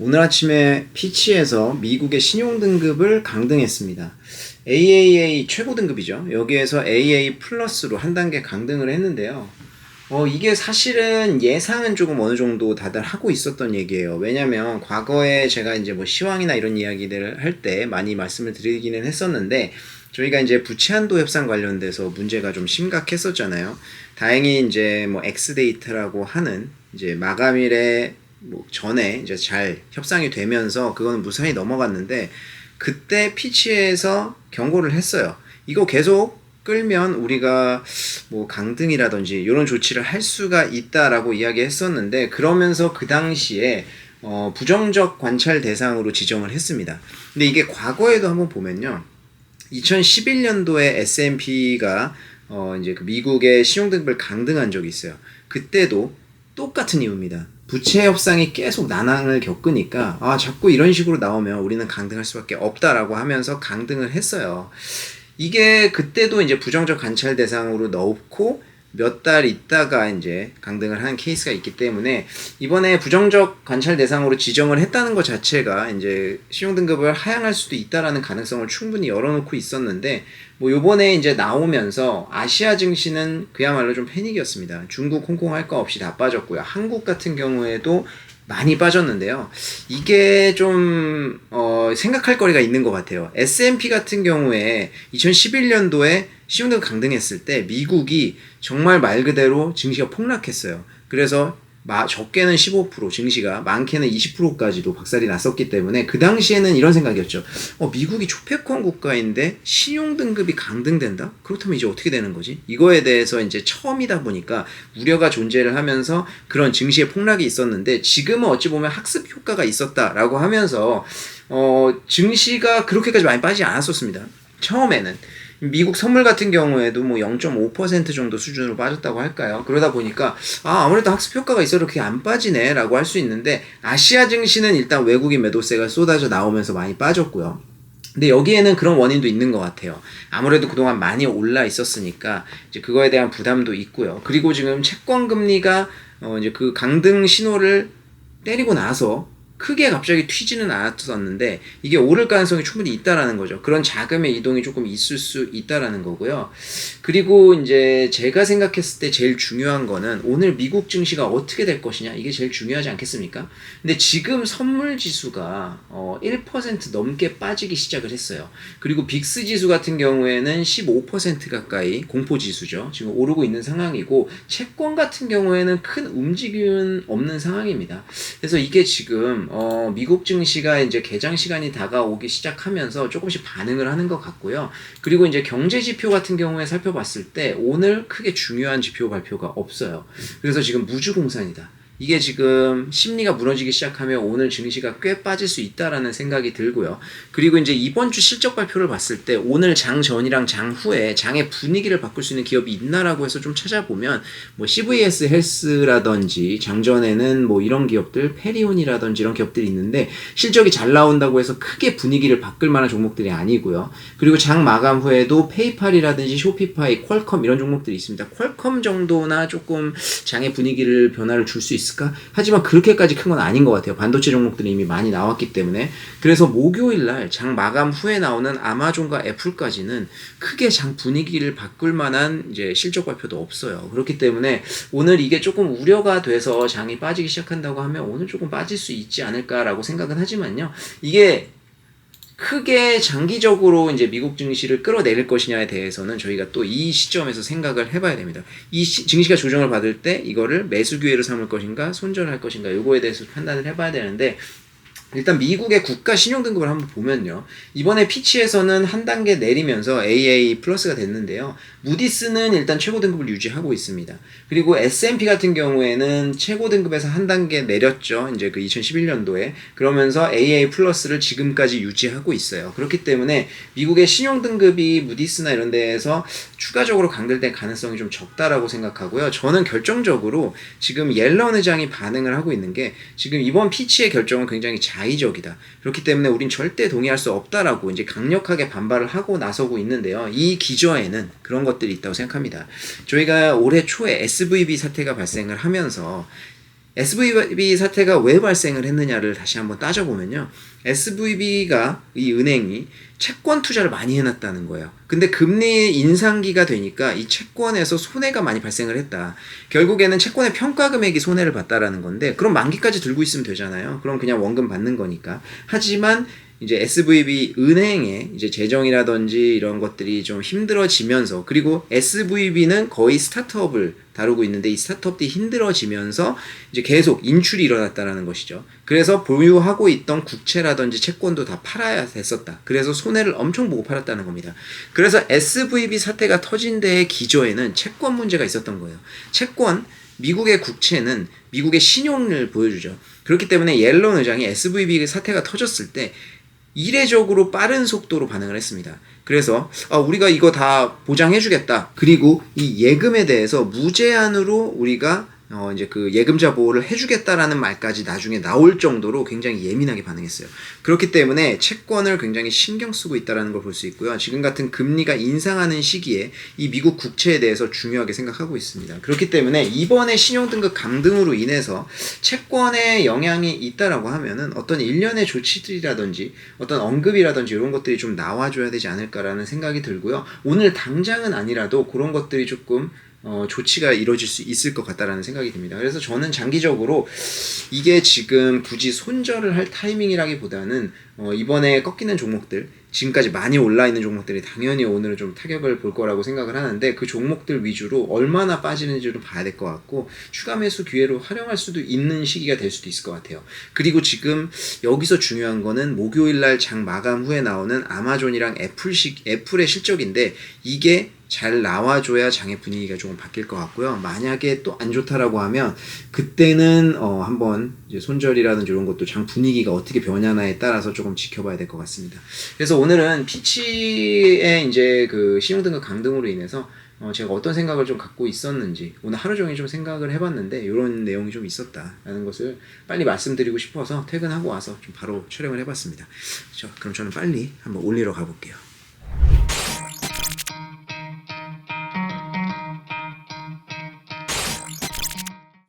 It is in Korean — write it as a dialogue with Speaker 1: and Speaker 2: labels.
Speaker 1: 오늘 아침에 피치에서 미국의 신용등급을 강등했습니다. AAA 최고 등급이죠. 여기에서 AA 플러스로 한 단계 강등을 했는데요. 이게 사실은 예상은 조금 어느 정도 다들 하고 있었던 얘기예요. 왜냐면 과거에 제가 이제 뭐 시황이나 이런 이야기들을 할 때 많이 말씀을 드리기는 했었는데, 저희가 이제 부채 한도 협상 관련돼서 문제가 좀 심각했었잖아요. 다행히 이제 뭐 엑스데이트라고 하는 이제 마감일에 뭐 전에 이제 잘 협상이 되면서 그거는 무사히 넘어갔는데, 그때 피치에서 경고를 했어요. 이거 계속 끌면 우리가 뭐 강등이라든지 이런 조치를 할 수가 있다라고 이야기했었는데, 그러면서 그 당시에 부정적 관찰 대상으로 지정을 했습니다. 근데 이게 과거에도 한번 보면요, 2011년도에 S&P가 이제 그 미국의 신용등급을 강등한 적이 있어요. 그때도 똑같은 이유입니다. 부채 협상이 계속 난항을 겪으니까 자꾸 이런 식으로 나오면 우리는 강등할 수밖에 없다라고 하면서 강등을 했어요. 이게 그때도 이제 부정적 관찰 대상으로 넣고 몇 달 있다가 이제 강등을 한 케이스가 있기 때문에, 이번에 부정적 관찰 대상으로 지정을 했다는 것 자체가 이제 신용등급을 하향할 수도 있다라는 가능성을 충분히 열어놓고 있었는데, 뭐 요번에 이제 나오면서 아시아 증시는 그야말로 좀 패닉이었습니다. 중국, 홍콩 할 거 없이 다 빠졌고요. 한국 같은 경우에도 많이 빠졌는데요. 이게 좀 생각할 거리가 있는 것 같아요. S&P 같은 경우에 2011년도에 신용등급 강등했을 때 미국이 정말 말 그대로 증시가 폭락했어요. 그래서 적게는 15%, 증시가 많게는 20%까지도 박살이 났었기 때문에 그 당시에는 이런 생각이었죠. 미국이 초패권 국가인데 신용등급이 강등된다? 그렇다면 이제 어떻게 되는 거지? 이거에 대해서 이제 처음이다 보니까 우려가 존재를 하면서 그런 증시의 폭락이 있었는데, 지금은 어찌 보면 학습 효과가 있었다라고 하면서 증시가 그렇게까지 많이 빠지지 않았었습니다. 처음에는. 미국 선물 같은 경우에도 뭐 0.5% 정도 수준으로 빠졌다고 할까요? 그러다 보니까 아무래도 학습 효과가 있어서 그렇게 안 빠지네 라고 할 수 있는데, 아시아 증시는 일단 외국인 매도세가 쏟아져 나오면서 많이 빠졌고요. 근데 여기에는 그런 원인도 있는 것 같아요. 아무래도 그동안 많이 올라 있었으니까 이제 그거에 대한 부담도 있고요. 그리고 지금 채권 금리가 이제 그 강등 신호를 때리고 나서 크게 갑자기 튀지는 않았었는데, 이게 오를 가능성이 충분히 있다라는 거죠. 그런 자금의 이동이 조금 있을 수 있다라는 거고요. 그리고 이제 제가 생각했을 때 제일 중요한 거는 오늘 미국 증시가 어떻게 될 것이냐, 이게 제일 중요하지 않겠습니까? 근데 지금 선물 지수가 1% 넘게 빠지기 시작을 했어요. 그리고 빅스 지수 같은 경우에는 15% 가까이 공포 지수죠. 지금 오르고 있는 상황이고, 채권 같은 경우에는 큰 움직임은 없는 상황입니다. 그래서 이게 지금 미국 증시가 이제 개장 시간이 다가오기 시작하면서 조금씩 반응을 하는 것 같고요. 그리고 이제 경제 지표 같은 경우에 살펴봤을 때 오늘 크게 중요한 지표 발표가 없어요. 그래서 지금 무주공산이다. 이게 지금 심리가 무너지기 시작하면 오늘 증시가 꽤 빠질 수 있다라는 생각이 들고요. 그리고 이제 이번 주 실적 발표를 봤을 때 오늘 장 전이랑 장 후에 장의 분위기를 바꿀 수 있는 기업이 있나라고 해서 좀 찾아보면 뭐 CVS 헬스라든지, 장 전에는 뭐 이런 기업들, 페리온이라든지 이런 기업들이 있는데 실적이 잘 나온다고 해서 크게 분위기를 바꿀 만한 종목들이 아니고요. 그리고 장 마감 후에도 페이팔이라든지 쇼피파이, 퀄컴 이런 종목들이 있습니다. 퀄컴 정도나 조금 장의 분위기를 변화를 줄 수 있을 하지만 그렇게까지 큰 건 아닌 것 같아요. 반도체 종목들이 이미 많이 나왔기 때문에. 그래서 목요일날 장 마감 후에 나오는 아마존과 애플까지는 크게 장 분위기를 바꿀 만한 이제 실적 발표도 없어요. 그렇기 때문에 오늘 이게 조금 우려가 돼서 장이 빠지기 시작한다고 하면 오늘 조금 빠질 수 있지 않을까라고 생각은 하지만요, 이게 크게 장기적으로 이제 미국 증시를 끌어내릴 것이냐에 대해서는 저희가 또 이 시점에서 생각을 해봐야 됩니다. 이 증시가 조정을 받을 때 이거를 매수 기회로 삼을 것인가, 손절할 것인가, 요거에 대해서 판단을 해봐야 되는데, 일단 미국의 국가 신용등급을 한번 보면요, 이번에 피치에서는 한 단계 내리면서 AA 플러스가 됐는데요, 무디스는 일단 최고 등급을 유지하고 있습니다. 그리고 S&P 같은 경우에는 최고 등급에서 한 단계 내렸죠. 이제 그 2011년도에. 그러면서 AA 플러스를 지금까지 유지하고 있어요. 그렇기 때문에 미국의 신용등급이 무디스나 이런 데에서 추가적으로 강들될 가능성이 좀 적다라고 생각하고요. 저는 결정적으로 지금 옐런 의장이 반응을 하고 있는 게, 지금 이번 피치의 결정은 굉장히 자의적이다. 그렇기 때문에 우린 절대 동의할 수 없다라고 이제 강력하게 반발을 하고 나서고 있는데요. 이 기저에는 그런 것들이 있다고 생각합니다. 저희가 올해 초에 SVB 사태가 발생을 하면서 SVB 사태가 왜 발생을 했느냐를 다시 한번 따져보면요. SVB가 이 은행이 채권 투자를 많이 해놨다는 거예요. 근데 금리 인상기가 되니까 이 채권에서 손해가 많이 발생을 했다. 결국에는 채권의 평가 금액이 손해를 봤다라는 건데, 그럼 만기까지 들고 있으면 되잖아요. 그럼 그냥 원금 받는 거니까. 하지만 이제 SVB 은행의 이제 재정이라든지 이런 것들이 좀 힘들어지면서, 그리고 SVB는 거의 스타트업을 다루고 있는데 이 스타트업들이 힘들어지면서 이제 계속 인출이 일어났다라는 것이죠. 그래서 보유하고 있던 국채라든지 채권도 다 팔아야 됐었다. 그래서 손해를 엄청 보고 팔았다는 겁니다. 그래서 SVB 사태가 터진 데의 기저에는 채권 문제가 있었던 거예요. 채권, 미국의 국채는 미국의 신용을 보여주죠. 그렇기 때문에 옐런 의장이 SVB 사태가 터졌을 때 이례적으로 빠른 속도로 반응을 했습니다. 그래서 우리가 이거 다 보장해주겠다. 그리고 이 예금에 대해서 무제한으로 우리가 이제 그 예금자 보호를 해주겠다라는 말까지 나중에 나올 정도로 굉장히 예민하게 반응했어요. 그렇기 때문에 채권을 굉장히 신경 쓰고 있다는 걸 볼 수 있고요. 지금 같은 금리가 인상하는 시기에 이 미국 국채에 대해서 중요하게 생각하고 있습니다. 그렇기 때문에 이번에 신용등급 강등으로 인해서 채권에 영향이 있다라고 하면은 어떤 일련의 조치들이라든지 어떤 언급이라든지 이런 것들이 좀 나와줘야 되지 않을까라는 생각이 들고요. 오늘 당장은 아니라도 그런 것들이 조금 조치가 이루어질 수 있을 것 같다라는 생각이 듭니다. 그래서 저는 장기적으로 이게 지금 굳이 손절을 할 타이밍이라기보다는 이번에 꺾이는 종목들, 지금까지 많이 올라있는 종목들이 당연히 오늘은 좀 타격을 볼 거라고 생각을 하는데, 그 종목들 위주로 얼마나 빠지는지를 봐야 될 것 같고 추가 매수 기회로 활용할 수도 있는 시기가 될 수도 있을 것 같아요. 그리고 지금 여기서 중요한 거는 목요일날 장 마감 후에 나오는 아마존이랑 애플의 실적인데, 이게 잘 나와줘야 장의 분위기가 조금 바뀔 것 같고요. 만약에 또 안 좋다라고 하면 그때는 한번 이제 손절이라든지 이런 것도 장 분위기가 어떻게 변하나에 따라서 조금 지켜봐야 될 것 같습니다. 그래서 오늘은 피치의 이제 그 신용등급 강등으로 인해서 제가 어떤 생각을 좀 갖고 있었는지 오늘 하루 종일 좀 생각을 해봤는데 이런 내용이 좀 있었다라는 것을 빨리 말씀드리고 싶어서 퇴근하고 와서 좀 바로 촬영을 해봤습니다. 그럼 저는 빨리 한번 올리러 가볼게요.